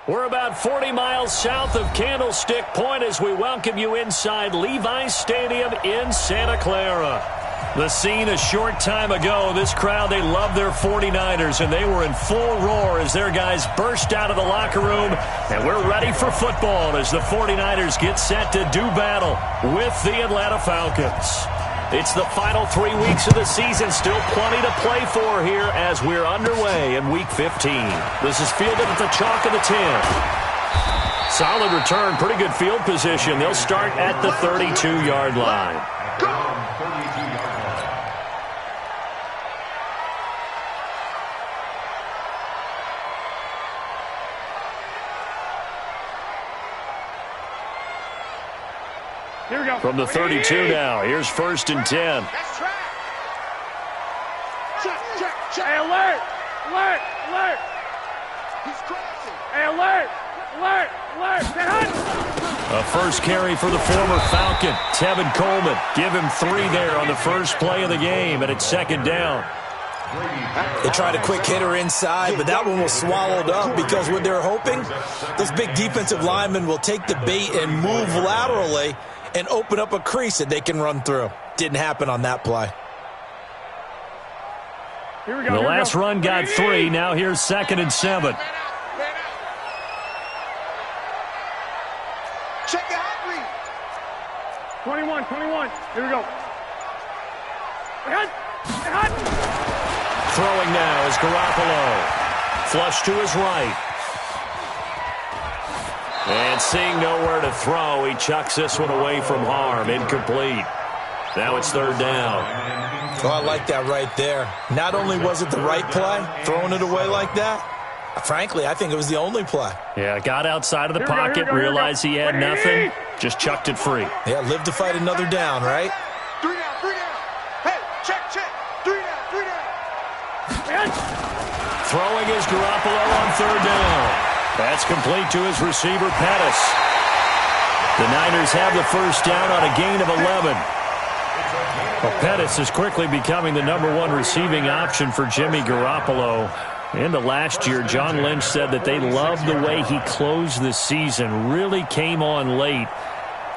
We're about 40 miles south of Candlestick Point as we welcome you inside Levi's Stadium in Santa Clara. The scene a short time ago, this crowd, they love their 49ers, and they were in full roar as their guys burst out of the locker room, and we're ready for football as the 49ers get set to do battle with the Atlanta Falcons. It's the final 3 weeks of the season. Still plenty to play for here as we're underway in Week 15. This is fielded at the chalk of the 10. Solid return, pretty good field position. They'll start at the 32-yard line. Here we go. From the 32 now, here's 1st and 10. Hey, alert! Alert! Alert! He's crossing. Hey, alert! Alert! Alert! A first carry for the former Falcon, Tevin Coleman. Give him 3 there on the first play of the game, and it's 2nd down. They tried a quick hitter inside, but that one was swallowed up because what they're hoping, those big defensive linemen will take the bait and move laterally and open up a crease that they can run through. Didn't happen on that play. Here we go. The last run got 3. Now here's 2nd and 7. Check the hot read. 21. Here we go. Throwing now is Garoppolo. Flush to his right. And seeing nowhere to throw, he chucks this one away from harm. Incomplete. Now it's 3rd down. Oh, I like that right there. Not only was it the right play, throwing it away like that, frankly, I think it was the only play. Yeah, got outside of the pocket, realized he had nothing, just chucked it free. Yeah, live to fight another down, right? 3 down. Hey, check. 3 down. Throwing is Garoppolo on 3rd down. That's complete to his receiver, Pettis. The Niners have the first down on a gain of 11. Well, Pettis is quickly becoming the #1 receiving option for Jimmy Garoppolo. Into last year, John Lynch said that they loved the way he closed the season, really came on late.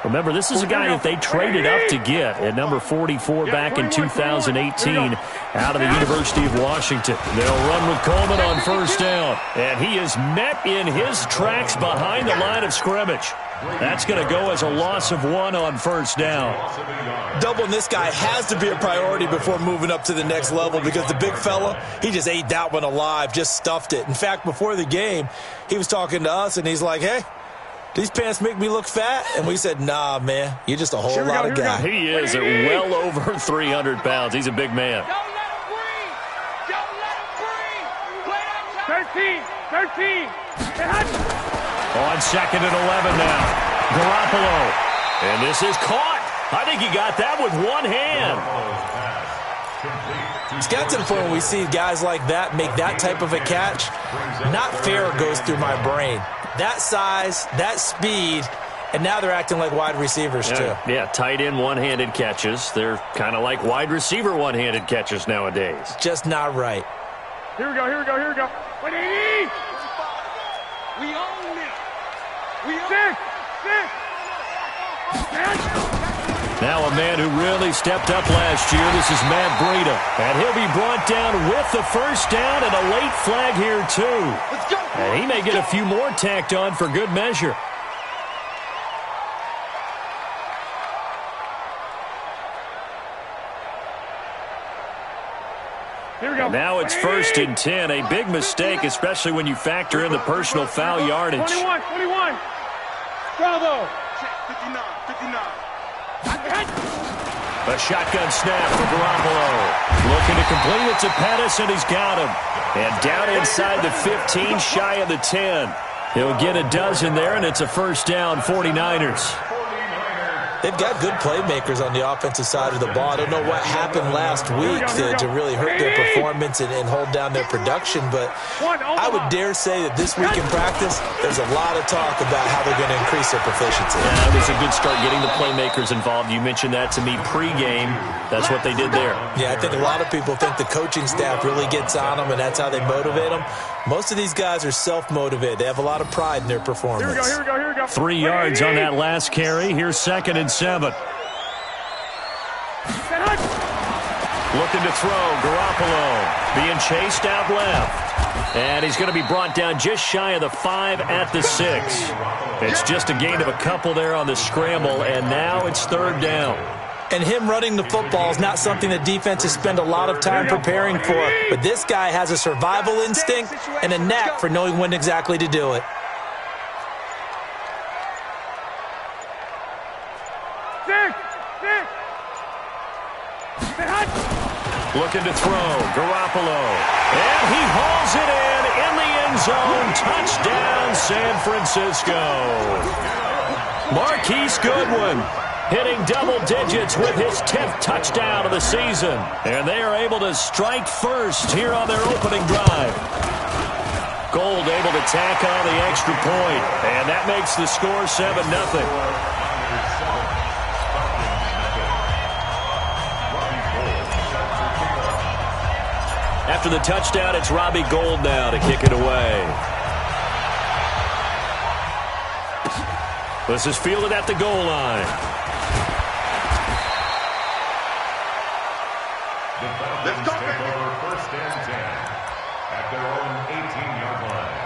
Remember, this is a guy that they traded up to get at number 44 back in 2018 out of the University of Washington. They'll run with Coleman on 1st down, and he is met in his tracks behind the line of scrimmage. That's going to go as a loss of 1 on 1st down. Doubling this guy has to be a priority before moving up to the next level because the big fella, he just ate that one alive, just stuffed it. In fact, before the game, he was talking to us, and he's like, hey, these pants make me look fat? And we said, nah, man, you're just a whole lot of guy. He is at well over 300 pounds. He's a big man. Don't let him breathe. Don't let him breathe. 13. On 2nd and 11 now. Garoppolo. And this is caught. I think he got that with one hand. It's got to the point where we see guys like that make that type of a catch. Not fair goes through my brain. That size, that speed, and now they're acting like wide receivers too. Yeah, tight end one-handed catches. They're kind of like wide receiver one-handed catches nowadays. Just not right. Here we go. 180. We own it. We own it. Now a man who really stepped up last year. This is Matt Breida. And he'll be brought down with the first down and a late flag here too. Let's go. And he may get a few more tacked on for good measure. Here we go. Now it's 1st and 10. A big mistake, especially when you factor in the personal foul yardage. 21. Bravo. 59. A shotgun snap for Garoppolo. Looking to complete it to Pettis, and he's got him. And down inside the 15, shy of the 10. He'll get a dozen there, and it's a first down, 49ers. They've got good playmakers on the offensive side of the ball. I don't know what happened last week to really hurt their performance and hold down their production, but I would dare say that this week in practice, there's a lot of talk about how they're going to increase their proficiency. Yeah, it was a good start getting the playmakers involved. You mentioned that to me pregame. That's what they did there. Yeah, I think a lot of people think the coaching staff really gets on them, and that's how they motivate them. Most of these guys are self-motivated. They have a lot of pride in their performance. Here we go. 3 yards on that last carry. Here's 2nd and 7. Looking to throw. Garoppolo being chased out left. And he's going to be brought down just shy of the 5 at the 6. It's just a gain of a couple there on the scramble, and now it's 3rd down. And him running the football is not something that defenses spend a lot of time preparing for. But this guy has a survival instinct and a knack for knowing when exactly to do it. Looking to throw. Garoppolo. And he hauls it in the end zone. Touchdown, San Francisco. Marquise Goodwin hitting double digits with his 10th touchdown of the season. And they are able to strike first here on their opening drive. Gold able to tack on the extra point. And that makes the score 7-0. After the touchdown, it's Robbie Gould now to kick it away. This is fielded at the goal line. Let's go, take over 1st and 10 at their own 18-yard line.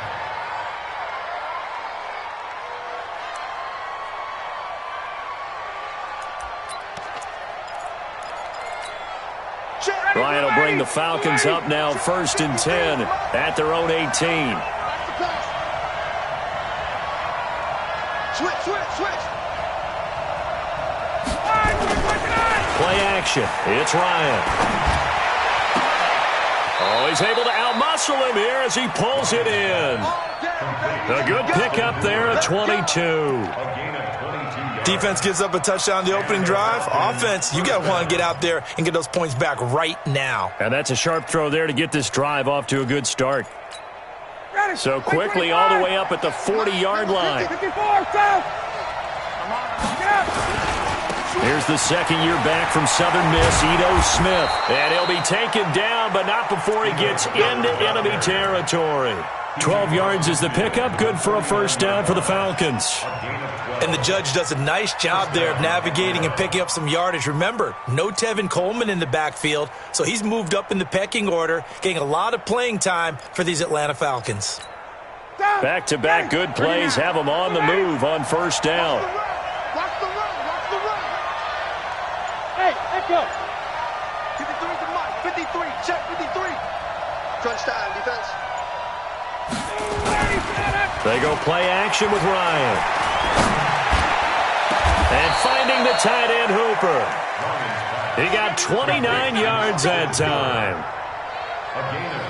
Ryan will bring the Falcons up now 1st and 10 at their own 18. Switch. Play action. It's Ryan. Oh, he's able to outmuscle him here as he pulls it in. A good pickup there at 22. Defense gives up a touchdown the opening drive. Offense, you got to want to get out there and get those points back right now. And that's a sharp throw there to get this drive off to a good start. So quickly all the way up at the 40-yard line. Here's the 2nd year back from Southern Miss, Ito Smith. And he'll be taken down, but not before he gets into enemy territory. 12 yards is the pickup, good for a 1st down for the Falcons. And the judge does a nice job there of navigating and picking up some yardage. Remember, no Tevin Coleman in the backfield, so he's moved up in the pecking order, getting a lot of playing time for these Atlanta Falcons. Back-to-back good plays have them on the move on 1st down. Watch the run. Hey, let's go. 53 to Mike. 53. Check 53. Crunch time, defense. They go play action with Ryan. And finding the tight end Hooper. He got 29 yards that time.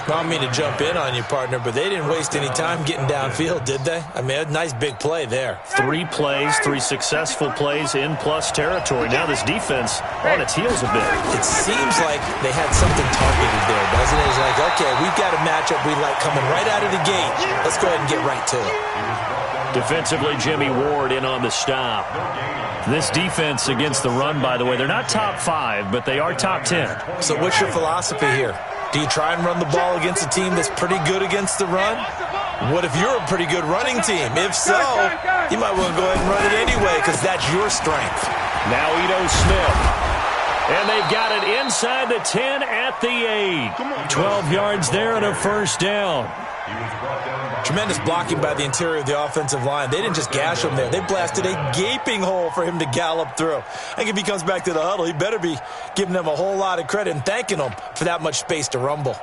I don't mean to jump in on you, partner, but they didn't waste any time getting downfield, did they? I mean, a nice big play there. 3 plays, 3 successful plays in plus territory. Now this defense on its heels a bit. It seems like they had something targeted there, doesn't it? It's like, okay, we've got a matchup we like coming right out of the gate. Let's go ahead and get right to it. Defensively, Jimmy Ward in on the stop. This defense against the run, by the way, they're not top 5, but they are top 10. So what's your philosophy here? Do you try and run the ball against a team that's pretty good against the run? What if you're a pretty good running team? If so, you might want to go ahead and run it anyway because that's your strength. Now Ito Smith. And they've got it inside the 10 at the 8. 12 yards there and a 1st down. Tremendous blocking by the interior of the offensive line. They didn't just gash him there. They blasted a gaping hole for him to gallop through. I think if he comes back to the huddle, he better be giving them a whole lot of credit and thanking them for that much space to rumble.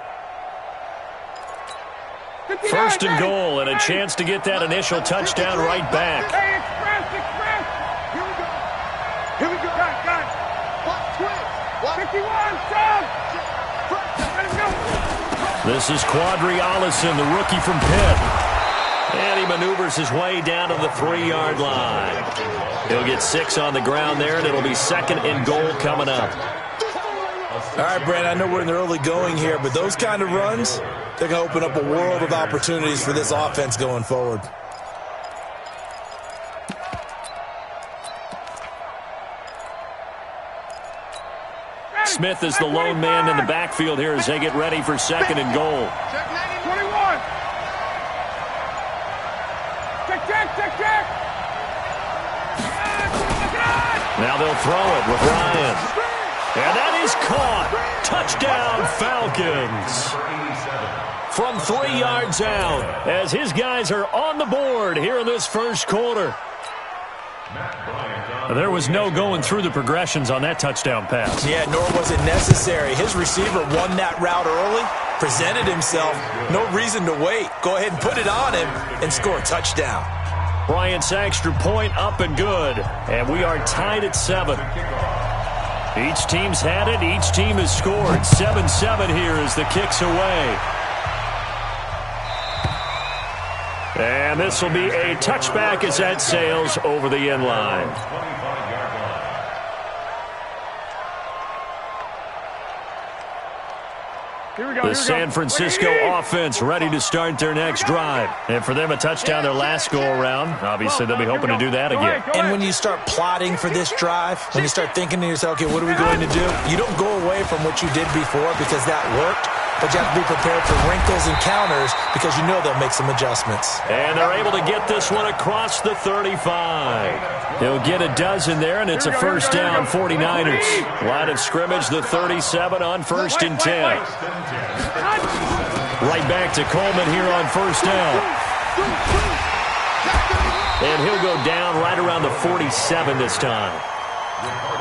1st and goal and a chance to get that initial touchdown right back. Hey, express. Here we go. Got it. 51, Sam. Let him go. This is Quadri Allison, the rookie from Pitt. And he maneuvers his way down to the 3-yard line. He'll get 6 on the ground there, and it'll be 2nd and goal coming up. All right, Brent, I know we're in the early going here, but those kind of runs, they're going to open up a world of opportunities for this offense going forward. Smith is the lone man in the backfield here as they get ready for 2nd and goal. Check 91. Now they'll throw it with Ryan. And that is caught. Touchdown, Falcons. From 3 yards out, as his guys are on the board here in this first quarter. There was no going through the progressions on that touchdown pass. Yeah, nor was it necessary. His receiver won that route early, presented himself. No reason to wait. Go ahead and put it on him and score a touchdown. Bryant's extra point up and good. And we are tied at 7. Each team's had it. Each team has scored. 7-7 here as the kick's away. And this will be a touchback as that sails over the end line. The San Francisco offense ready to start their next drive. And for them, a touchdown their last go-around. Obviously, they'll be hoping to do that again. And when you start plotting for this drive, when you start thinking to yourself, okay, what are we going to do? You don't go away from what you did before because that worked. But you have to be prepared for wrinkles and counters because you know they'll make some adjustments. And they're able to get this one across the 35. They'll get a dozen there, and it's a first down, 49ers. Line of scrimmage, the 37 on 1st and 10. Right back to Coleman here on first down. And he'll go down right around the 47 this time.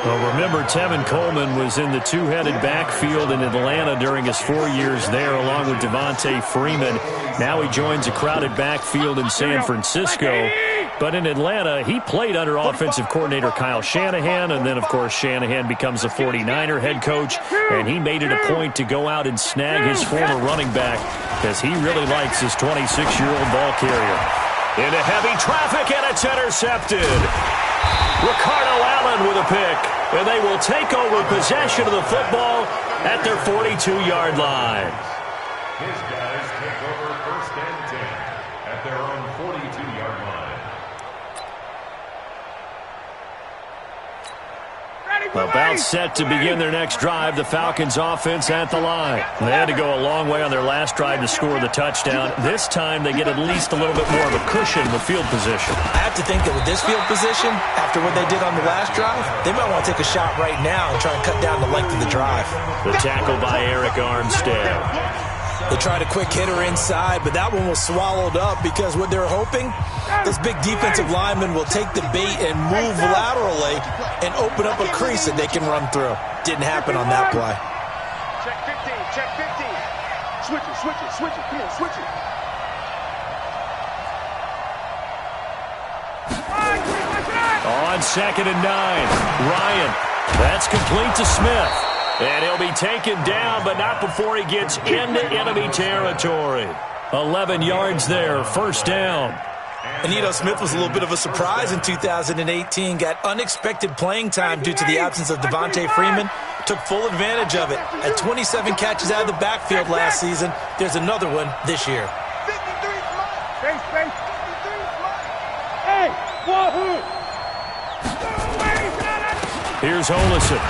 Well, remember, Tevin Coleman was in the two-headed backfield in Atlanta during his 4 years there, along with Devontae Freeman. Now he joins a crowded backfield in San Francisco. But in Atlanta, he played under offensive coordinator Kyle Shanahan, and then, of course, Shanahan becomes a 49er head coach, and he made it a point to go out and snag his former running back because he really likes his 26-year-old ball carrier. Into heavy traffic, and it's intercepted. Ricardo Allen with a pick, and they will take over possession of the football at their 42-yard line. His guys take over 1st and 10 at their own 42-yard line. About set to begin their next drive, the Falcons offense at the line. They had to go a long way on their last drive to score the touchdown. This time they get at least a little bit more of a cushion with field position. I have to think that with this field position, after what they did on the last drive, they might want to take a shot right now and try and cut down the length of the drive. The tackle by Eric Armstead. They tried a quick hitter inside, but that one was swallowed up because what they're hoping, this big defensive lineman will take the bait and move laterally and open up a crease that they can run through. Didn't happen on that play. Check 15, check 15. Switch it, switch it, switch it. Come on, switch it. On 2nd and 9, Ryan. That's complete to Smith. And he'll be taken down, but not before he gets into enemy territory. 11 yards there, first down. And, you know, Smith was a little bit of a surprise in 2018. Got unexpected playing time due to the absence of Devontae Freeman. Took full advantage of it. At 27 catches out of the backfield last season, there's another one this year. 53 Space, space. 53 Hey, wahoo! Here's Olesen.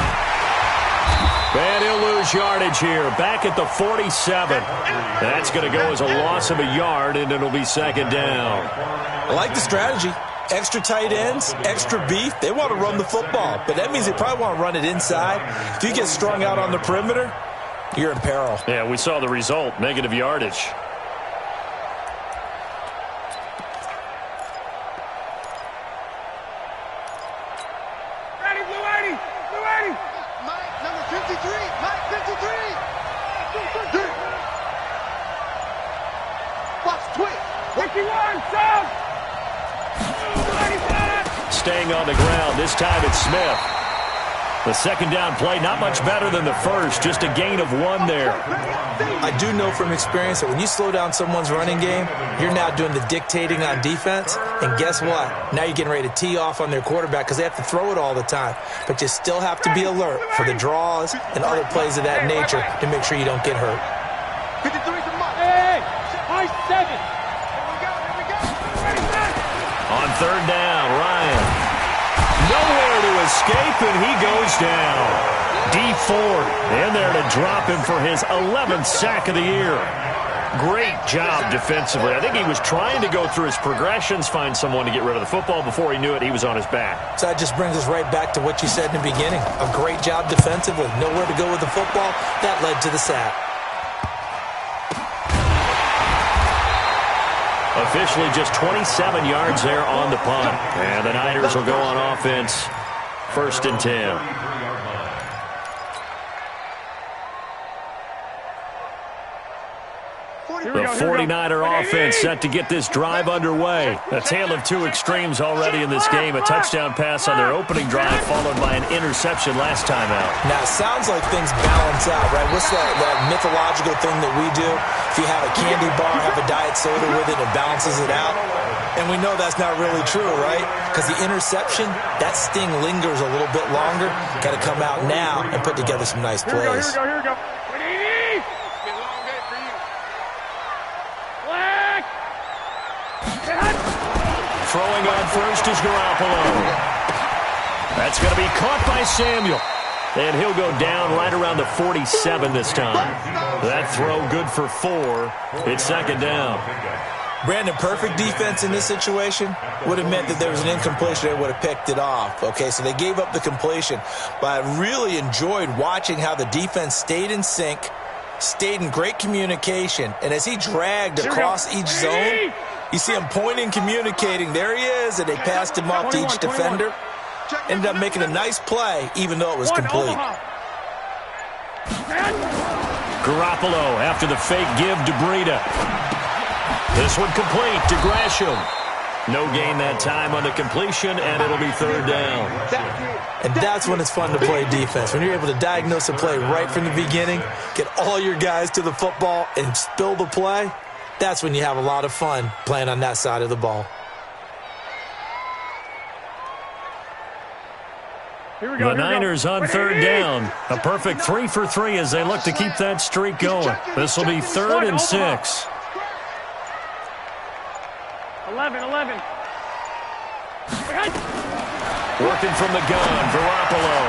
And he'll lose yardage here. Back at the 47. That's going to go as a loss of a yard, and it'll be 2nd down. I like the strategy. Extra tight ends, extra beef. They want to run the football, but that means they probably want to run it inside. If you get strung out on the perimeter, you're in peril. Yeah, we saw the result, negative yardage. Staying on the ground. This time it's Smith. The 2nd down play, not much better than the first. Just a gain of 1 there. I do know from experience that when you slow down someone's running game, you're now doing the dictating on defense. And guess what? Now you're getting ready to tee off on their quarterback because they have to throw it all the time. But you still have to be alert for the draws and other plays of that nature to make sure you don't get hurt. 53 to Mike. Hey, high 7. Here we go. On 3rd down, Ryan. Nowhere to escape, and he goes down. D Ford in there to drop him for his 11th sack of the year. Great job defensively. I think he was trying to go through his progressions, find someone to get rid of the football. Before he knew it, he was on his back. So that just brings us right back to what you said in the beginning. A great job defensively. Nowhere to go with the football. That led to the sack. Officially just 27 yards there on the punt. And the Niners will go on offense. 1st and 10. The 49er offense set to get this drive underway. A tale of two extremes already in this game. A touchdown pass on their opening drive followed by an interception last time out. Now, it sounds like things balance out, right? What's that mythological thing that we do? If you have a candy bar, have a diet soda with it, it balances it out. And we know that's not really true, right? Because the interception, that sting lingers a little bit longer. Got to come out now and put together some nice plays. Here we go. Throwing on first is Garoppolo. That's going to be caught by Samuel. And he'll go down right around the 47 this time. That throw good for 4. It's 2nd down. Brandon, perfect defense in this situation would have meant that there was an incompletion. They would have picked it off. Okay, so they gave up the completion. But I really enjoyed watching how the defense stayed in sync, stayed in great communication. And as he dragged across each zone, you see him pointing, communicating. There he is, and they passed him off to each defender. Ended up making a nice play, even though it was complete. Garoppolo after the fake give to Breida. This one complete to Gresham. No gain that time on the completion, and it'll be 3rd down. And that's when it's fun to play defense. When you're able to diagnose a play right from the beginning, get all your guys to the football, and spill the play, that's when you have a lot of fun playing on that side of the ball. The Niners on 3rd down. A perfect 3 for 3 as they look to keep that streak going. This will be 3rd and 6. 11. Working from the gun, Garoppolo.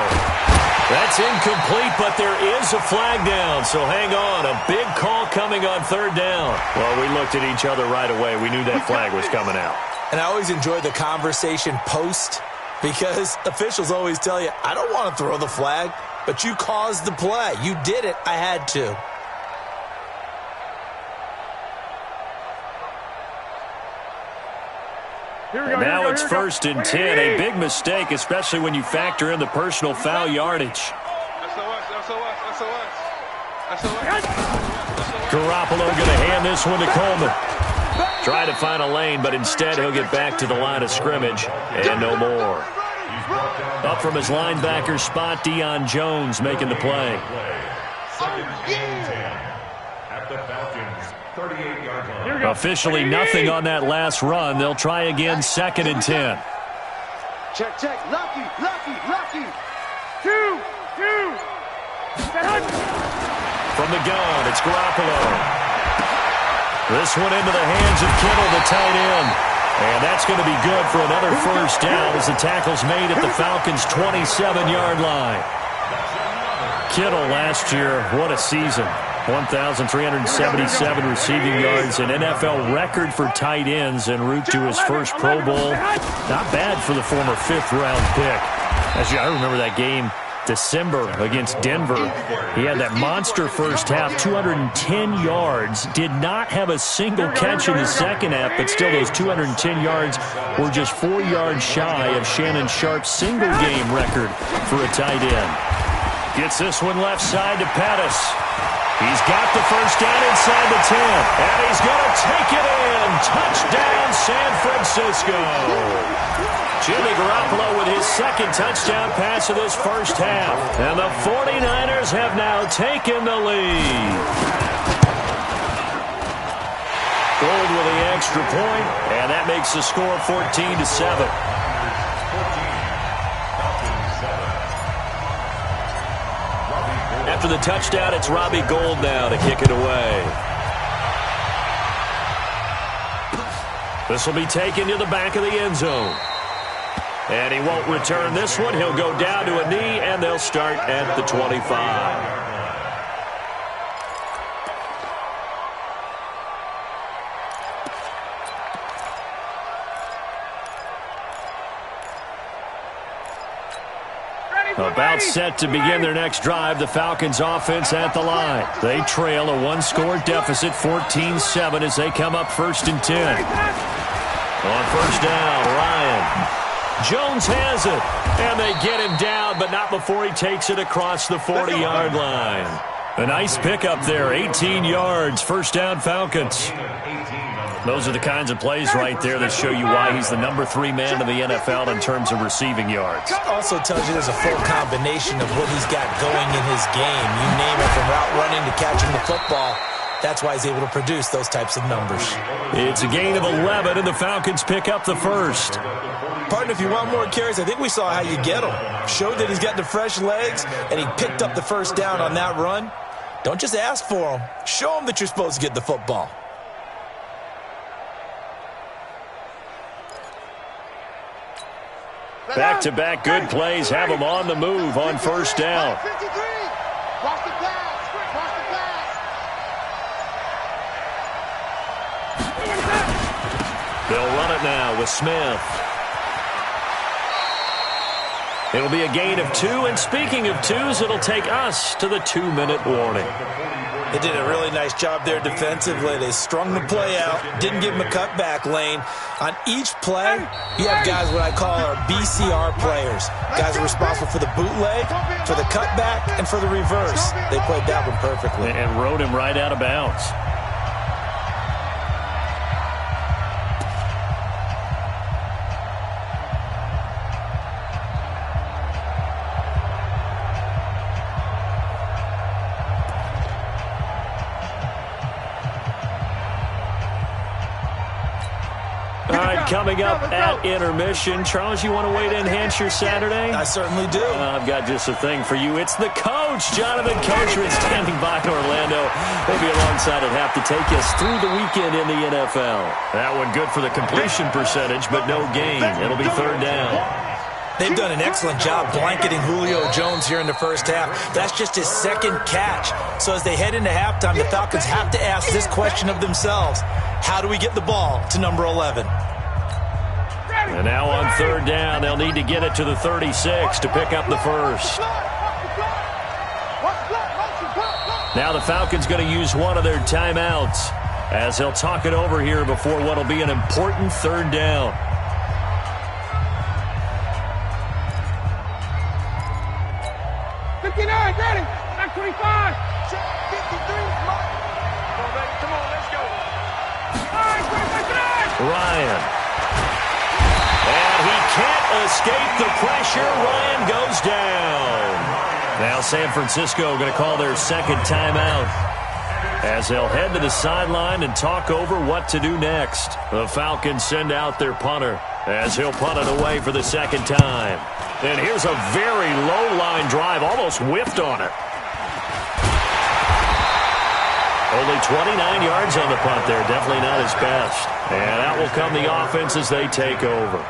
That's incomplete, but there is a flag down, so hang on. A big call coming on 3rd down. Well, we looked at each other right away. We knew that flag was coming out. And I always enjoy the conversation post because officials always tell you, I don't want to throw the flag, but you caused the play. You did it. I had to. Now it's 1st and 10. A big mistake, especially when you factor in the personal foul yardage. Garoppolo going to hand this one to Coleman. Try to find a lane, but instead he'll get back to the line of scrimmage and no more. Up from his linebacker spot, Deion Jones making the play. At the Falcons, 38-yard line. Officially nothing on that last run. They'll try again 2nd and 10. Check. Lucky. 2. From the gun, it's Garoppolo. This one into the hands of Kittle, the tight end. And that's going to be good for another 1st down as the tackle's made at the Falcons' 27-yard line. Kittle last year, what a season. 1,377 receiving yards, an NFL record for tight ends en route to his first Pro Bowl. Not bad for the former 5th-round pick. I remember that game, December against Denver. He had that monster first half, 210 yards. Did not have a single catch in the second half, but still those 210 yards were just 4 yards shy of Shannon Sharp's single-game record for a tight end. Gets this one left side to Pettis. He's got the 1st down inside the 10, and he's going to take it in. Touchdown, San Francisco. Jimmy Garoppolo with his 2nd touchdown pass of this first half. And the 49ers have now taken the lead. Gold with the extra point, and that makes the score 14-7. After the touchdown, it's Robbie Gould now to kick it away. This will be taken to the back of the end zone. And he won't return this one. He'll go down to a knee, and they'll start at the 25. About set to begin their next drive, the Falcons offense at the line. They trail a one-score deficit, 14-7, as they come up 1st and 10. On 1st down, Ryan. Jones has it, and they get him down, but not before he takes it across the 40-yard line. A nice pickup there, 18 yards, 1st down Falcons. Those are the kinds of plays right there that show you why he's the number 3 man in the NFL in terms of receiving yards. Also tells you there's a full combination of what he's got going in his game. You name it, from route running to catching the football. That's why he's able to produce those types of numbers. It's a gain of 11, and the Falcons pick up the first. Partner, if you want more carries, I think we saw how you get him. Showed that he's got the fresh legs, and he picked up the 1st down on that run. Don't just ask for him. Show him that you're supposed to get the football. Back-to-back good plays have them on the move on 1st down. They'll run it now with Smith. It'll be a gain of 2, and speaking of 2s, it'll take us to the 2-minute warning. They did a really nice job there defensively. They strung the play out, didn't give him a cutback lane. On each play, you have guys what I call our BCR players. Guys are responsible for the bootleg, for the cutback, and for the reverse. They played that one perfectly. And rode him right out of bounds. Coming up at intermission. Charles, you want to wait to enhance your Saturday? I certainly do. I've got just a thing for you. It's the coach, Jonathan Coachman, standing by in Orlando. He'll be alongside at half to take us through the weekend in the NFL. That one good for the completion percentage, but no gain. It'll be 3rd down. They've done an excellent job blanketing Julio Jones here in the 1st half. That's just his 2nd catch. So as they head into halftime, the Falcons have to ask this question of themselves. How do we get the ball to number 11? And now on 3rd down, they'll need to get it to the 36 to pick up the first. Now the Falcons going to use one of their timeouts as they'll talk it over here before what will be an important 3rd down. Back 25. Check 53. Come on, let's go. Ryan. And he can't escape the pressure. Ryan goes down. Now San Francisco going to call their 2nd timeout as they'll head to the sideline and talk over what to do next. The Falcons send out their punter as he'll punt it away for the 2nd time. And here's a very low-line drive, almost whiffed on it. Only 29 yards on the punt there, definitely not his best. And that will come the offense as they take over.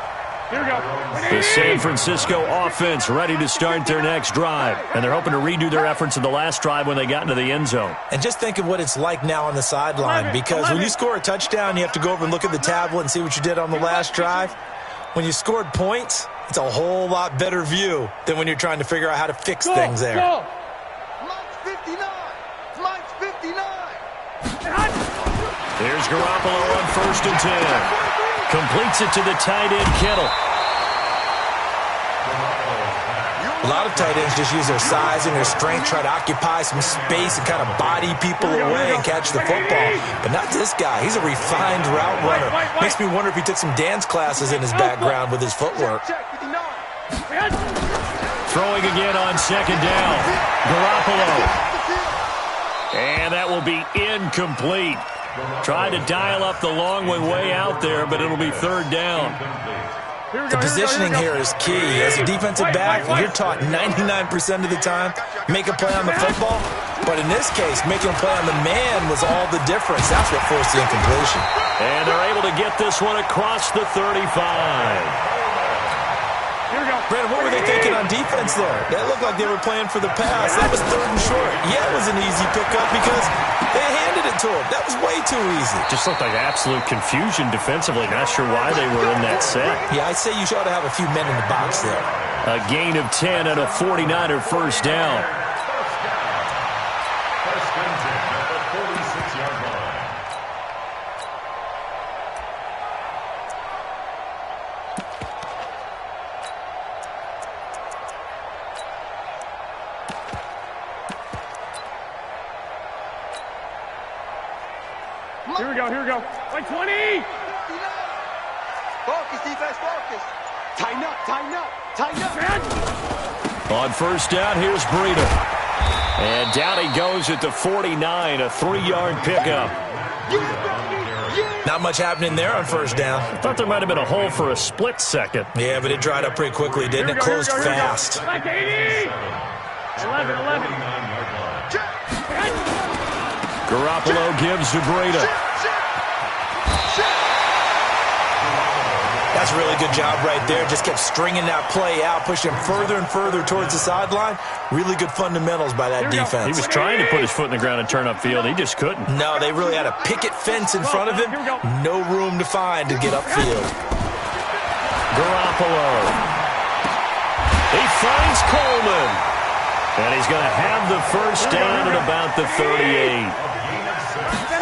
Here we go. The San Francisco offense ready to start their next drive. And they're hoping to redo their efforts in the last drive when they got into the end zone. And just think of what it's like now on the sideline, because when you score a touchdown, you have to go over and look at the tablet and see what you did on the last drive. When you scored points, it's a whole lot better view than when you're trying to figure out how to fix things there. Mike's 59. Mike's 59. Here's Garoppolo on 1st and 10. Completes it to the tight end, Kittle. A lot of tight ends just use their size and their strength, try to occupy some space and kind of body people away and catch the football. But not this guy. He's a refined route runner. Makes me wonder if he took some dance classes in his background with his footwork. Throwing again on 2nd down. Garoppolo. And that will be incomplete. Tried to dial up the long way out there, but it'll be 3rd down. The positioning here is key. As a defensive back, you're taught 99% of the time, make a play on the football. But in this case, making a play on the man was all the difference. That's what forced the incompletion. And they're able to get this one across the 35. Brandon, what were they thinking on defense there? That looked like they were playing for the pass. That was 3rd and short. Yeah, it was an easy pickup because they handed it to him. That was way too easy. Just looked like absolute confusion defensively. Not sure why they were in that set. Yeah, I'd say you ought to have a few men in the box there. A gain of 10 and a 49er first down. First and 10 at the 46-yard line. Here we go. Like 20! Focus, defense, focus. Tighten up. On first down, here's Breida. And down he goes at the 49, a 3-yard pickup. Not much happening there on first down. Thought there might have been a hole for a split second. Yeah, but it dried up pretty quickly, didn't it? Closed fast. Like 80! 11. Garoppolo gives to Breida. That's a really good job right there. Just kept stringing that play out, pushing him further and further towards the sideline. Really good fundamentals by that defense. He was trying to put his foot in the ground and turn upfield. He just couldn't. No, they really had a picket fence in front of him. No room to find to get upfield. Garoppolo. He finds Coleman. And he's going to have the first down at about the 38.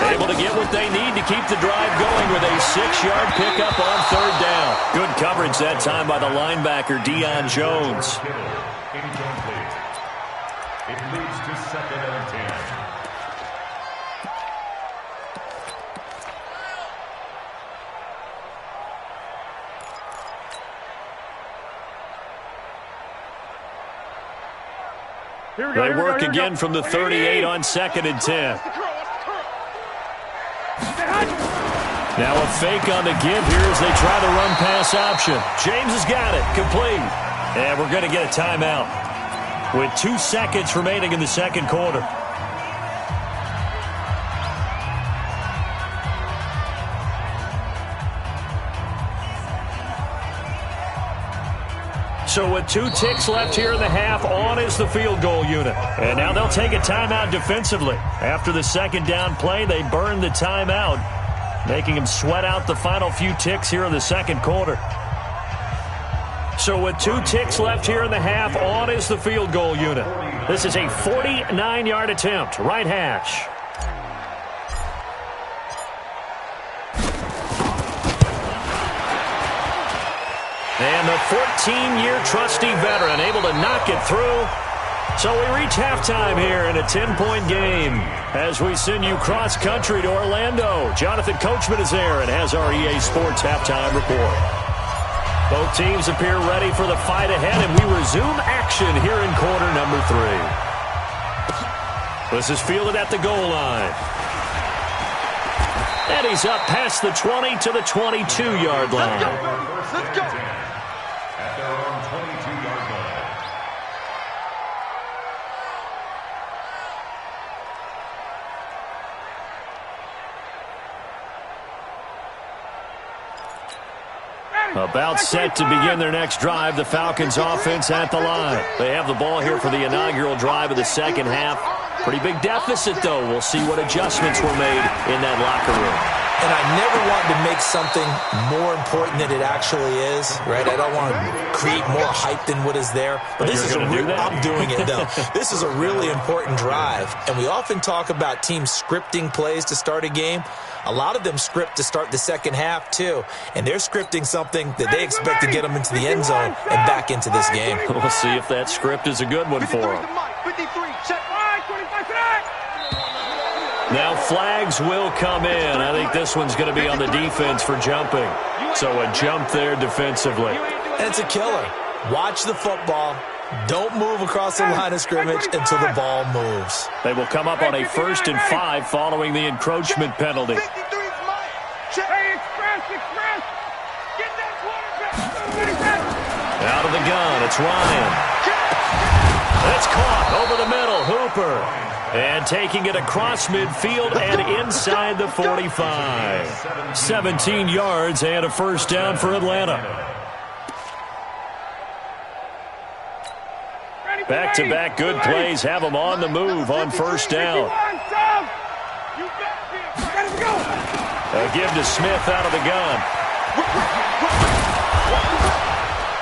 Able to get what they need to keep the drive going with a 6-yard pickup on third down. Good coverage that time by the linebacker, Deion Jones. Incomplete. It leads to second and 10. They work again from the 38 on second and 10. Now a fake on the give here as they try the run pass option. James has got it. Complete. And we're going to get a timeout with 2 seconds remaining in the second quarter. So with 2 ticks left here in the half, on is the field goal unit. And now they'll take a timeout defensively. After the second down play, they burn the timeout, making them sweat out the final few ticks here in the second quarter. So with 2 ticks left here in the half, on is the field goal unit. This is a 49-yard attempt, right hash. And the 14-year trusty veteran able to knock it through. So we reach halftime here in a 10-point game as we send you cross-country to Orlando. Jonathan Coachman is there and has our EA Sports halftime report. Both teams appear ready for the fight ahead, and we resume action here in quarter number 3. This is fielded at the goal line. And he's up past the 20 to the 22-yard line. Let's go. At their own 22-yard line. About set to begin their next drive, the Falcons offense at the line. They have the ball here for the inaugural drive of the second half. Pretty big deficit, though. We'll see what adjustments were made in that locker room. And I never want to make something more important than it actually is, right? I don't want to create more hype than what is there. But this is I'm doing it, though. This is a really important drive. And we often talk about teams scripting plays to start a game. A lot of them script to start the second half, too. And they're scripting something that they expect to get them into the end zone and back into this game. We'll see if that script is a good one for them. 53, check. Now flags will come in. I think this one's going to be on the defense for jumping. So a jump there defensively. And it's a killer. Watch the football. Don't move across the line of scrimmage until the ball moves. They will come up on a 1st and 5 following the encroachment penalty. 53's mine. Check. Hey, express. Get that quarterback. Out of the gun, it's Ryan. It's caught over the middle, Hooper. And taking it across midfield and inside the 45. 17 yards and a first down for Atlanta. Back-to-back good plays have them on the move on first down. A give to Smith out of the gun.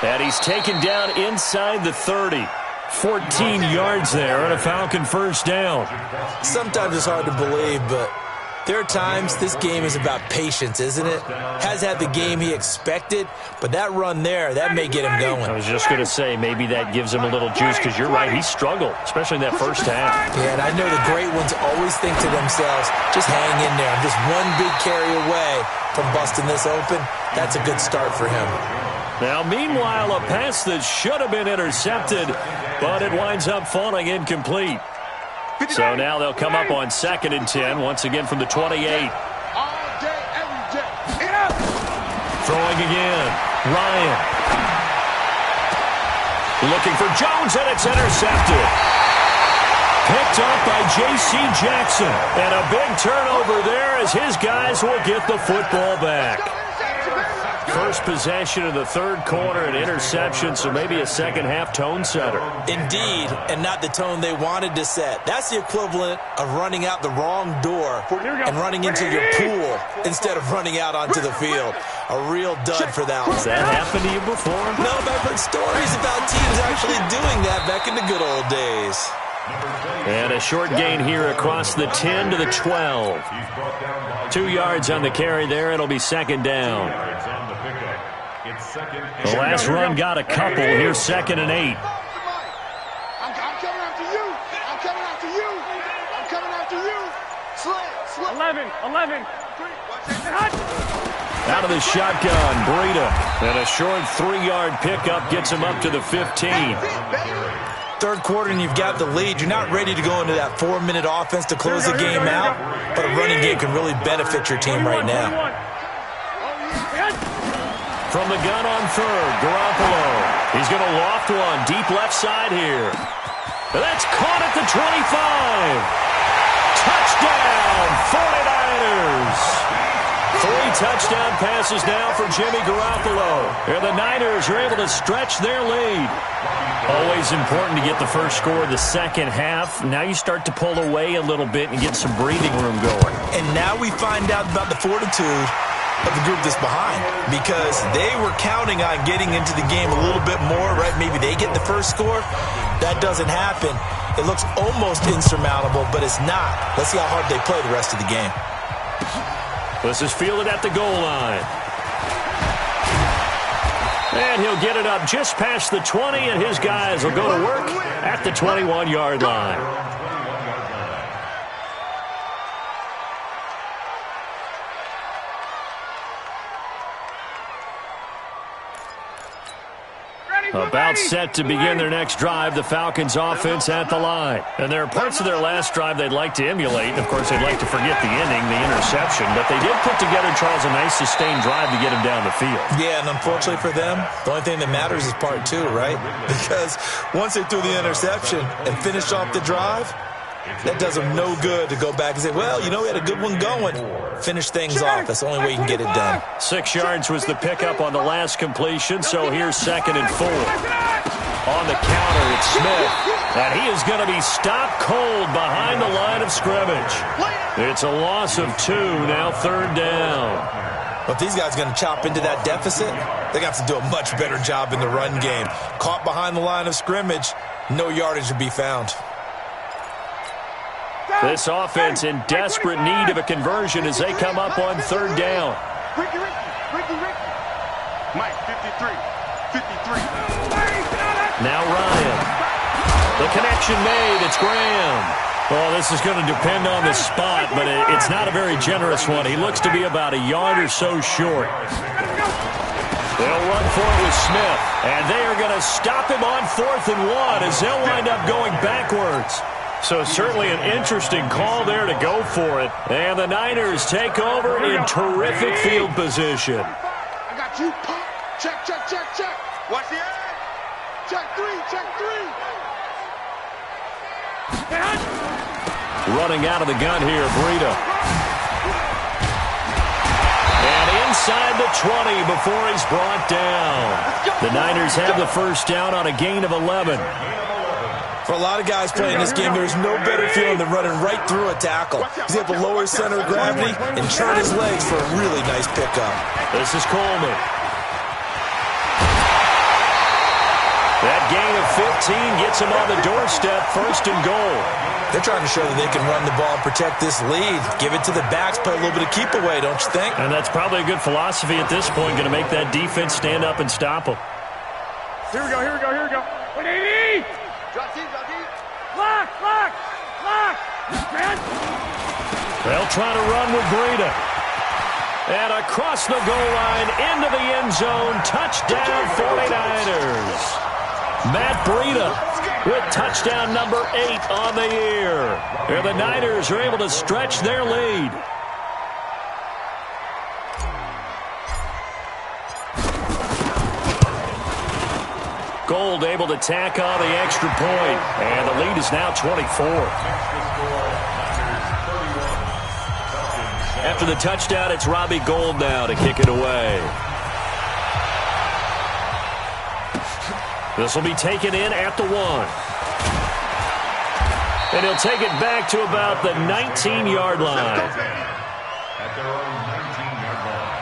And he's taken down inside the 30. 14 yards there and a Falcon first down. Sometimes it's hard to believe, but there are times this game is about patience, isn't it? Has had the game he expected, but that run there, that may get him going. I was just going to say, maybe that gives him a little juice, because you're right, he struggled, especially in that first half. Yeah, and I know the great ones always think to themselves, just hang in there. I'm just one big carry away from busting this open. That's a good start for him. Now, meanwhile, a pass that should have been intercepted, but it winds up falling incomplete. So now they'll come up on 2nd and 10, once again from the 28. All day, every day. Throwing again. Ryan. Looking for Jones, and it's intercepted. Picked up by J.C. Jackson. And a big turnover there as his guys will get the football back. First possession of the third quarter, an interception, so maybe a second-half tone setter. Indeed, and not the tone they wanted to set. That's the equivalent of running out the wrong door and running into your pool instead of running out onto the field. A real dud for that one. Has that happened to you before? No, but I've heard stories about teams actually doing that back in the good old days. And a short gain here across the 10 to the 12. 2 yards on the carry there. It'll be second down. The last run got a couple. Here's 2nd and 8. I'm coming after you. I'm coming after you. I'm coming after you. Slip. 11. Out of the shotgun, Breida. And a short 3-yard pickup gets him up to the 15. Third quarter and you've got the lead. You're not ready to go into that 4-minute offense to close the game out, but a running game can really benefit your team right now. From the gun on third, Garoppolo. He's going to loft one deep left side here. That's caught at the 25. Touchdown, 49ers. 3 touchdown passes now for Jimmy Garoppolo. And the Niners are able to stretch their lead. Always important to get the first score of the second half. Now you start to pull away a little bit and get some breathing room going. And now we find out about the fortitude of the group that's behind, because they were counting on getting into the game a little bit more, right? Maybe they get the first score. That doesn't happen. It looks almost insurmountable, but it's not. Let's see how hard they play the rest of the game. This is fielded at the goal line. And he'll get it up just past the 20, and his guys will go to work at the 21-yard line. About set to begin their next drive, the Falcons offense at the line. And there are parts of their last drive they'd like to emulate. Of course, they'd like to forget the inning, the interception. But they did put together, Charles, a nice sustained drive to get him down the field. Yeah, and unfortunately for them, the only thing that matters is part 2, right? Because once they threw the interception and finished off the drive, that does them no good to go back and say, well, you know, we had a good one going. Finish things off. That's the only way you can get it done. 6 yards was the pickup on the last completion, so here's 2nd and 4. On the counter, it's Smith. And he is going to be stopped cold behind the line of scrimmage. It's a loss of 2, now 3rd down. But these guys are going to chop into that deficit. They're going to have to do a much better job in the run game. Caught behind the line of scrimmage, no yardage to be found. This offense in desperate need of a conversion as they come up on 3rd down. Ricky. Mike, 53. Now Ryan. The connection made. It's Graham. Well, this is going to depend on the spot, but it's not a very generous one. He looks to be about a yard or so short. They'll run for it with Smith, and they are going to stop him on 4th and 1 as they'll wind up going backwards. So certainly an interesting call there to go for it. And the Niners take over in terrific field position. I got you. Check. Watch the edge. Check 3. Running out of the gun here, Breida. And inside the 20 before he's brought down. The Niners have the first down on a gain of 11. For a lot of guys playing this game, there's no better feeling than running right through a tackle. He's able to lower his center of gravity and turn his legs for a really nice pickup. This is Coleman. That gain of 15 gets him on the doorstep, 1st and goal. They're trying to show that they can run the ball and protect this lead. Give it to the backs, play a little bit of keep away, don't you think? And that's probably a good philosophy at this point, going to make that defense stand up and stop them. Here we go, here we go, here we go. 180! Drop deep, drop deep. Lock, lock, lock! Man! They'll try to run with Breida. And across the goal line, into the end zone, touchdown 49ers. Matt Breida with touchdown number 8 on the year. And the Niners are able to stretch their lead. Gold able to tack on the extra point. And the lead is now 24. After the touchdown, it's Robbie Gould now to kick it away. This will be taken in at the 1. And he'll take it back to about the 19-yard line. At their own 19-yard line.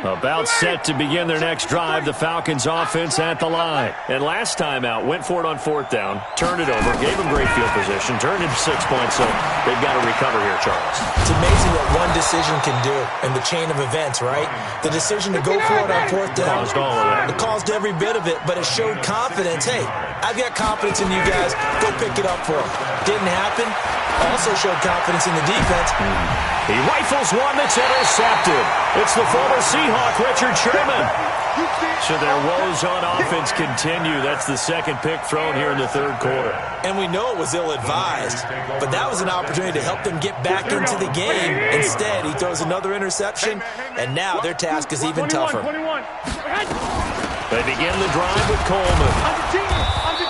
About set to begin their next drive, the Falcons offense at the line. And last time out, went for it on 4th down, turned it over, gave them great field position, turned into 6 points, so they've got to recover here, Charles. It's amazing what one decision can do in the chain of events, right? The decision to go for it on 4th down. Caused all of that. It caused every bit of it, but it showed confidence. Hey, I've got confidence in you guys. Go pick it up for them. Didn't happen. Also showed confidence in the defense. He rifles one that's intercepted. It's the former Seahawk, Richard Sherman. So their woes on offense continue. That's the second pick thrown here in the 3rd quarter. And we know it was ill-advised, but that was an opportunity to help them get back into the game. Instead, he throws another interception, and now their task is even tougher. They begin the drive with Coleman.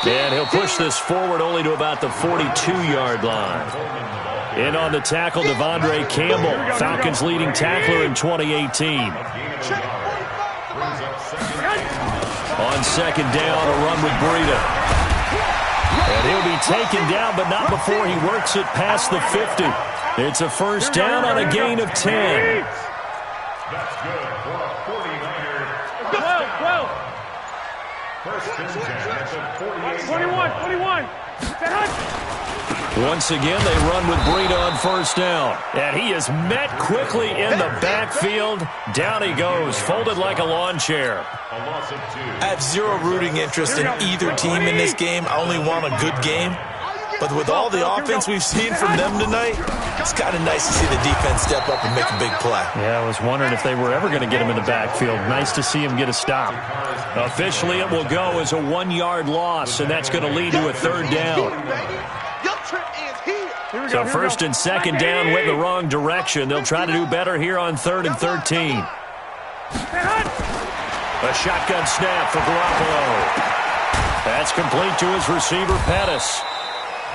And he'll push this forward only to about the 42-yard line. In on the tackle, Devondre Campbell, Falcons' leading tackler in 2018. On 2nd down, a run with Breida. And he'll be taken down, but not before he works it past the 50. It's a 1st down on a gain of 10. That's good for a 49er. 12. 1st and 10 at the 48. 21. Once again, they run with Breida on 1st down. And he is met quickly in the backfield. Down he goes, folded like a lawn chair. A loss of 2. I have zero rooting interest in either team in this game. I only want a good game. But with all the offense we've seen from them tonight, it's kind of nice to see the defense step up and make a big play. Yeah, I was wondering if they were ever going to get him in the backfield. Nice to see him get a stop. Officially, it will go as a 1-yard loss, and that's going to lead to a 3rd down. So 1st and 2nd down went the wrong direction. They'll try to do better here on 3rd and 13. A shotgun snap for Garoppolo. That's complete to his receiver, Pettis.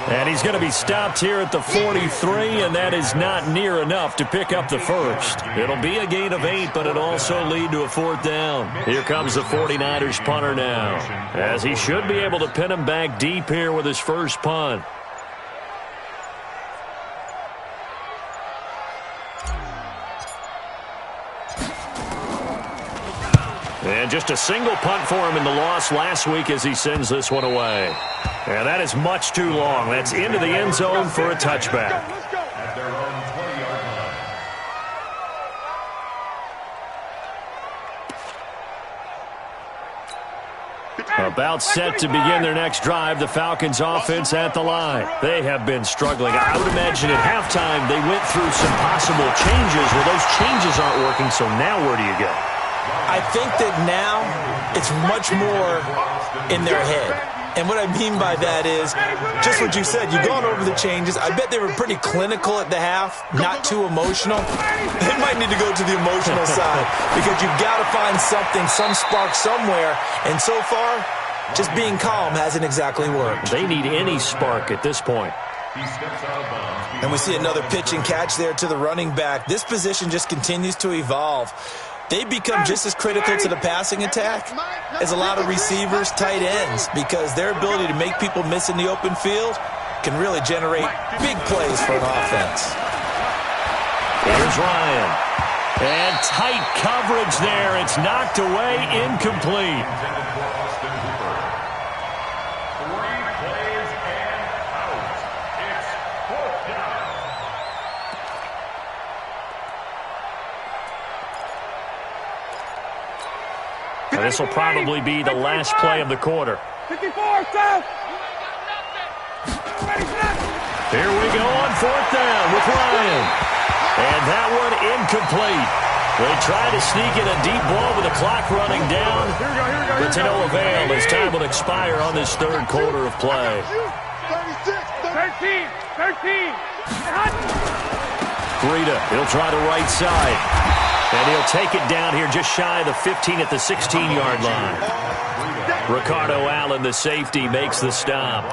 And he's going to be stopped here at the 43, and that is not near enough to pick up the 1st. It'll be a gain of 8, but it'll also lead to a 4th down. Here comes the 49ers punter now, as he should be able to pin him back deep here with his first punt. And just a single punt for him in the loss last week as he sends this one away. And that is much too long. That's into the end zone for a touchback. At their own 20-yard line. About set to begin their next drive, the Falcons offense at the line. They have been struggling. I would imagine at halftime they went through some possible changes. Well, those changes aren't working, so now where do you go? I think that now it's much more in their head. And what I mean by that is just what you said. You've gone over the changes. I bet they were pretty clinical at the half, not too emotional. They might need to go to the emotional side because you've got to find something, some spark somewhere. And so far, just being calm hasn't exactly worked. They need any spark at this point. He steps out of bounds. And we see another pitch and catch there to the running back. This position just continues to evolve. They become just as critical to the passing attack as a lot of receivers, tight ends, because their ability to make people miss in the open field can really generate big plays for an offense. Here's Ryan. And tight coverage there. It's knocked away, incomplete. This will probably be the last play of the quarter. 54, South. Here we go on fourth down with Ryan. And that one incomplete. They try to sneak in a deep ball with the clock running down. But to no avail as time will expire on this third quarter of play. 13. Breida, he'll try the right side. And he'll take it down here just shy of the 15 at the 16-yard line. Ricardo Allen, the safety, makes the stop.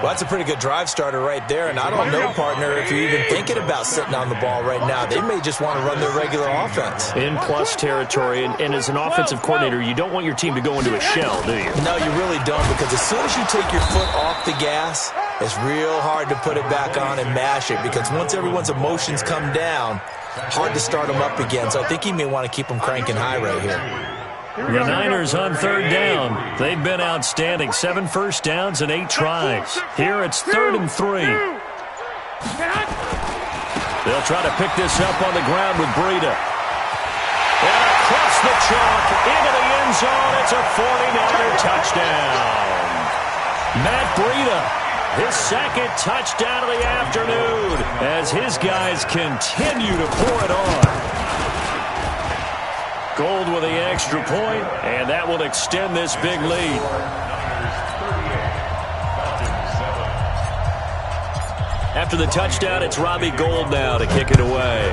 Well, that's a pretty good drive starter right there. And I don't know, partner, if you're even thinking about sitting on the ball right now. They may just want to run their regular offense. In plus territory. And as an offensive coordinator, you don't want your team to go into a shell, do you? No, you really don't, because as soon as you take your foot off the gas, it's real hard to put it back on and mash it, because once everyone's emotions come down, hard to start them up again. So I think he may want to keep them cranking high right here. The Niners on third down. They've been outstanding. 7 first downs and 8 tries. Here it's 3rd and 3. They'll try to pick this up on the ground with Breida. And across the chalk into the end zone. It's a 49er touchdown. Matt Breida, his second touchdown of the afternoon as his guys continue to pour it on. Gold with the extra point, and that will extend this big lead. After the touchdown, it's Robbie Gould now to kick it away.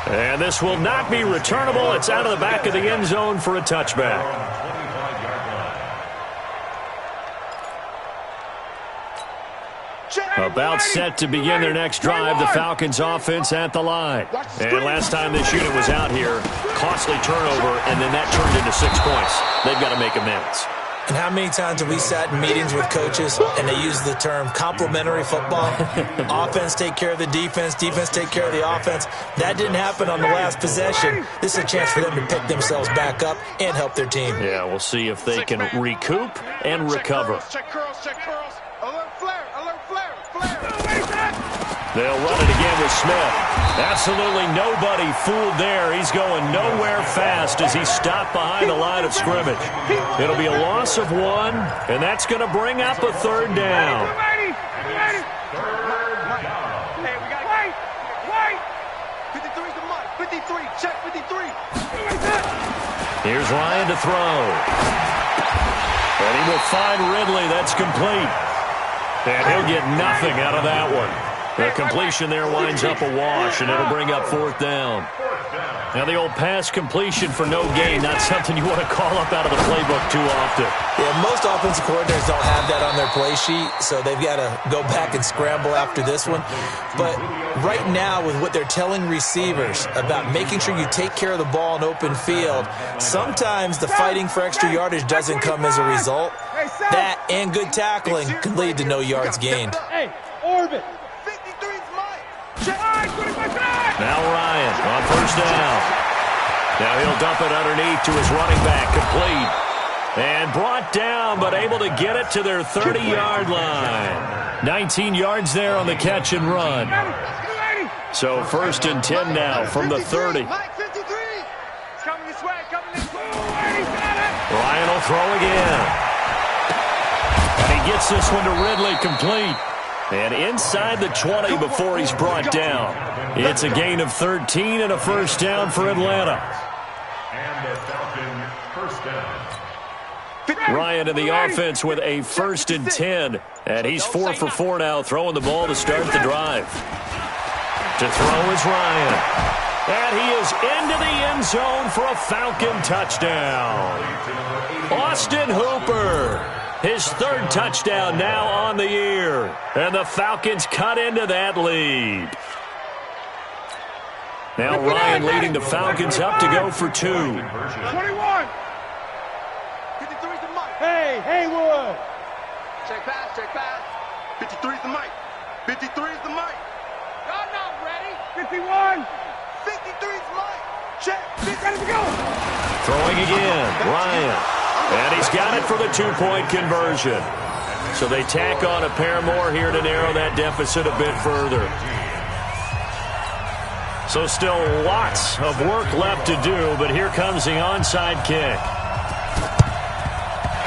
And this will not be returnable. It's out of the back of the end zone for a touchback. About set to begin their next drive, the Falcons offense at the line. And last time this unit was out here, costly turnover, and then that turned into 6 points. They've got to make amends. And how many times have we sat in meetings with coaches and they use the term complementary football? Offense take care of the defense, defense take care of the offense. That didn't happen on the last possession. This is a chance for them to pick themselves back up and help their team. Yeah, we'll see if they can recoup and recover. Check curls. Alert flare. They'll run it again with Smith. Absolutely nobody fooled there. He's going nowhere fast as he's stopped behind the line of scrimmage. It'll be a loss of 1, and that's going to bring up a 3rd down. Hey, we got wait. 53's the mark. 53. Check 53. Here's Ryan to throw. And he will find Ridley. That's complete. And he'll get nothing out of that one. The completion there winds up a wash, and it'll bring up 4th down. Now the old pass completion for no gain, not something you want to call up out of the playbook too often. Yeah, most offensive coordinators don't have that on their play sheet, so they've got to go back and scramble after this one. But right now, with what they're telling receivers about making sure you take care of the ball in open field, sometimes the fighting for extra yardage doesn't come as a result. That and good tackling can lead to no yards gained. Hey, Orbit. 53's mine. Now Ryan on first down. Now he'll dump it underneath to his running back, complete. And brought down, but able to get it to their 30-yard line. 19 yards there on the catch and run. So 1st and 10 now from the 30. Coming this way. Ryan will throw again. And he gets this one to Ridley, complete. And inside the 20 before he's brought down. It's a gain of 13 and a 1st down for Atlanta. And the Falcon first down. Ryan in the offense with a 1st and 10. And he's 4 for 4 now, throwing the ball to start the drive. To throw is Ryan. And he is into the end zone for a Falcon touchdown. Austin Hooper. His third touchdown now on the year. And the Falcons cut into that lead. Now Ryan leading the Falcons up to go for 2. 21. 53's the Mike. Hey, Haywood. Check pass, check pass. 53's the Mike. 53's the Mike. Y'all not ready. 51. 53's Mike. Check. Ready to go. Throwing again, Ryan. And he's got it for the 2-point conversion. So they tack on a pair more here to narrow that deficit a bit further. So still lots of work left to do, but here comes the onside kick.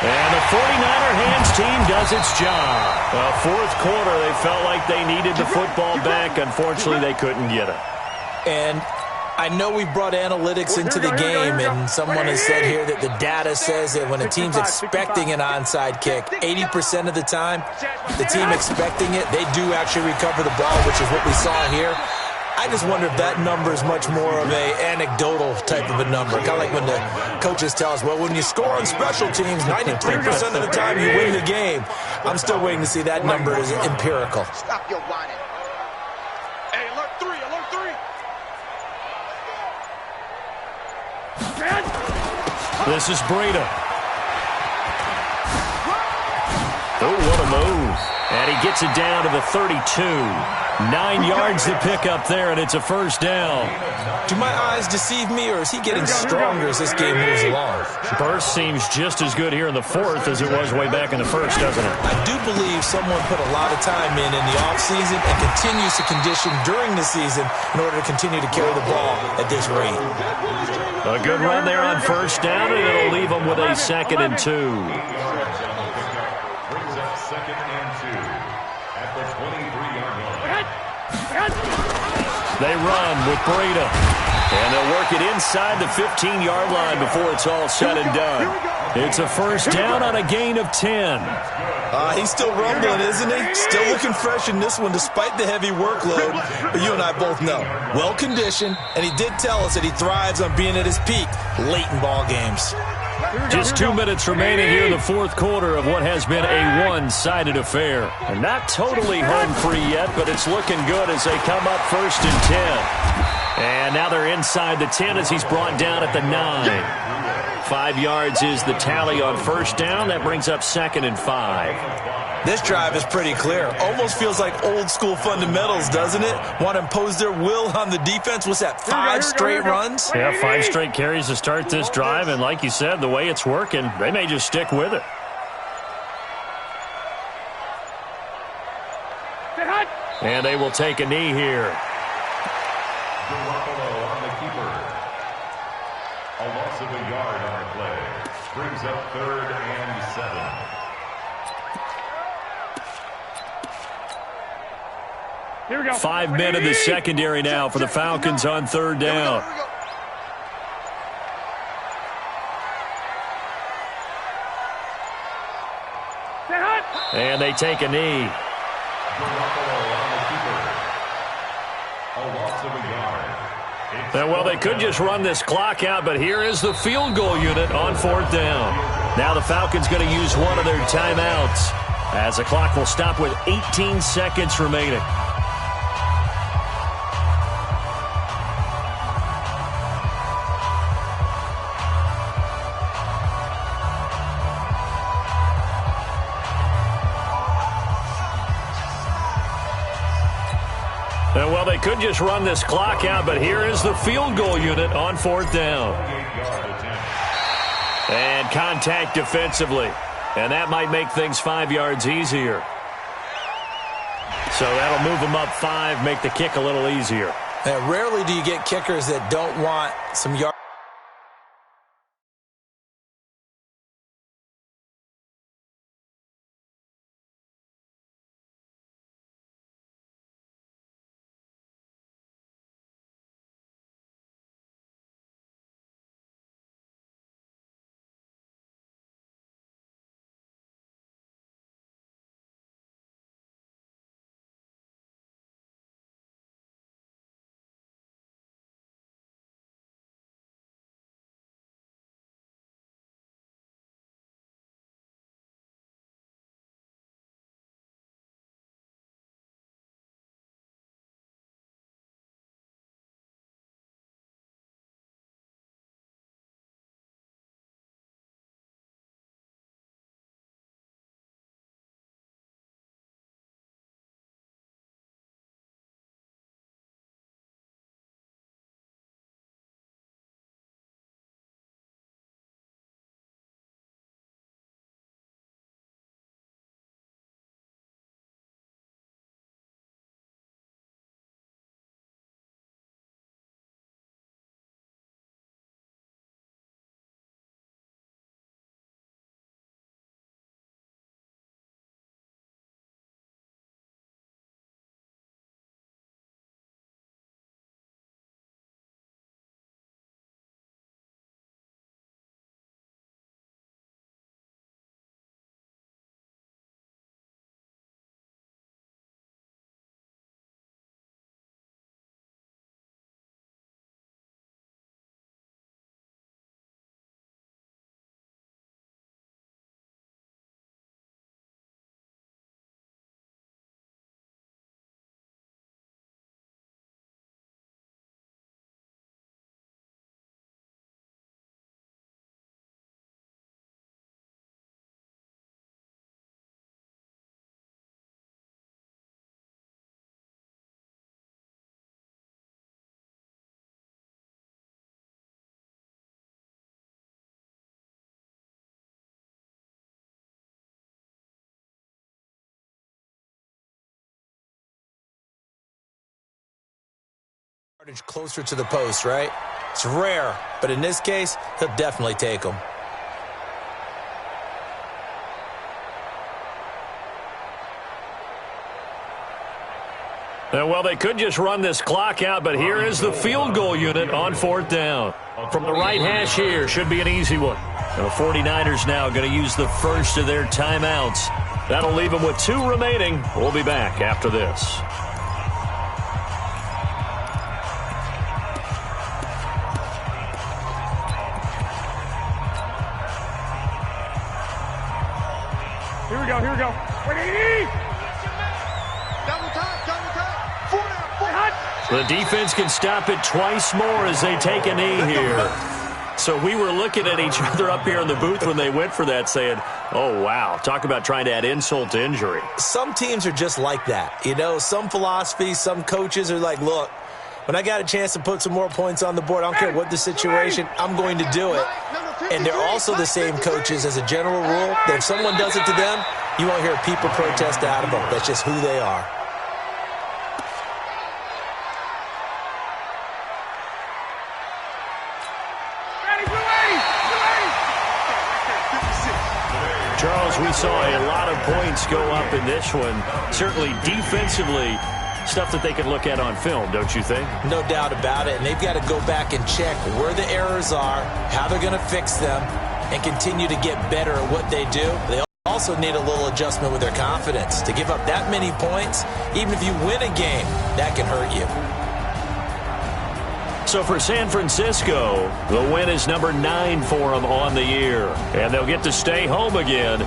And the 49er hands team does its job. Fourth quarter, they felt like they needed the football back. Unfortunately, they couldn't get it. And I know we brought analytics into the game, and someone has said here that the data says that when a team's expecting an onside kick, 80% of the time, the team expecting it, they do actually recover the ball, which is what we saw here. I just wonder if that number is much more of a anecdotal type of a number. Kind of like when the coaches tell us, well, when you score on special teams, 93% of the time you win the game. I'm still waiting to see that number is empirical. Stop your whining. Hey, alert 3, alert 3. This is Breida. Oh, what a move. And he gets it down to the 32. 9 yards to pick up there, and it's a first down. Do my eyes deceive me, or is he getting stronger as this game moves along? Burst seems just as good here in the fourth as it was way back in the first, doesn't it? I do believe someone put a lot of time in the offseason and continues to condition during the season in order to continue to carry the ball at this rate. A good run there on first down, and it'll leave them with a 2nd and 2. Brings up 2nd and 2 at the 23-yard line. They run with Breida. And they'll work it inside the 15-yard line before it's all said and done. It's a first down on a gain of 10. He's still rumbling, isn't he? Still looking fresh in this one despite the heavy workload. But you and I both know, well-conditioned, and he did tell us that he thrives on being at his peak late in ball games. Just 2 minutes remaining here in the fourth quarter of what has been a one-sided affair. And not totally home free yet, but it's looking good as they come up 1st and 10. And now they're inside the 10 as he's brought down at the 9. 5 yards is the tally on first down. That brings up 2nd and 5. This drive is pretty clear. Almost feels like old-school fundamentals, doesn't it? Want to impose their will on the defense. What's that, 5 straight runs? Yeah, 5 straight carries to start this drive. And like you said, the way it's working, they may just stick with it. And they will take a knee here. Garoppolo on the keeper. A loss of a yard on the play. Brings up 3rd and 7. Here we go. 5 men in the secondary now for the Falcons on 3rd down. And they take a knee. Garoppolo on the keeper. A loss of a yard. Well, they could just run this clock out, but here is the field goal unit on 4th down. Now the Falcons going to use one of their timeouts as the clock will stop with 18 seconds remaining. Well, they could just run this clock out, but here is the field goal unit on 4th down. And contact defensively. And that might make things 5 yards easier. So that'll move them up 5, make the kick a little easier. Rarely do you get kickers that don't want some yards. Closer to the post, right? It's rare, but in this case, he'll definitely take them. Well, they could just run this clock out, but here is the field goal unit on 4th down. From the right hash here, should be an easy one. The 49ers now going to use the first of their timeouts. That'll leave them with 2 remaining. We'll be back after this. Here we go, here we go. Ready? Double time, double time. 4 down, 4. The defense can stop it twice more as they take a knee here. So we were looking at each other up here in the booth when they went for that saying, oh, wow, talk about trying to add insult to injury. Some teams are just like that. You know, some philosophies, some coaches are like, look, when I got a chance to put some more points on the board, I don't care what the situation, I'm going to do it. And they're also the same coaches as a general rule that if someone does it to them, you won't hear people protest out of them. That's just who they are. Charles, we saw a lot of points go up in this one. Certainly defensively, stuff that they can look at on film, don't you think? No doubt about it. And they've got to go back and check where the errors are, how they're going to fix them, and continue to get better at what they do. They also need a little adjustment with their confidence. To give up that many points, even if you win a game, that can hurt you. So for San Francisco, the win is number 9 for them on the year. And they'll get to stay home again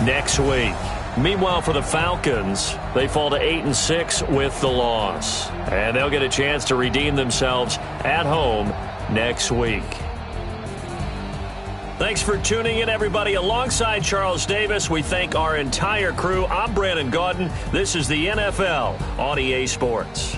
next week. Meanwhile, for the Falcons, they fall to 8-6 with the loss. And they'll get a chance to redeem themselves at home next week. Thanks for tuning in, everybody. Alongside Charles Davis, we thank our entire crew. I'm Brandon Gaudin. This is the NFL on EA Sports.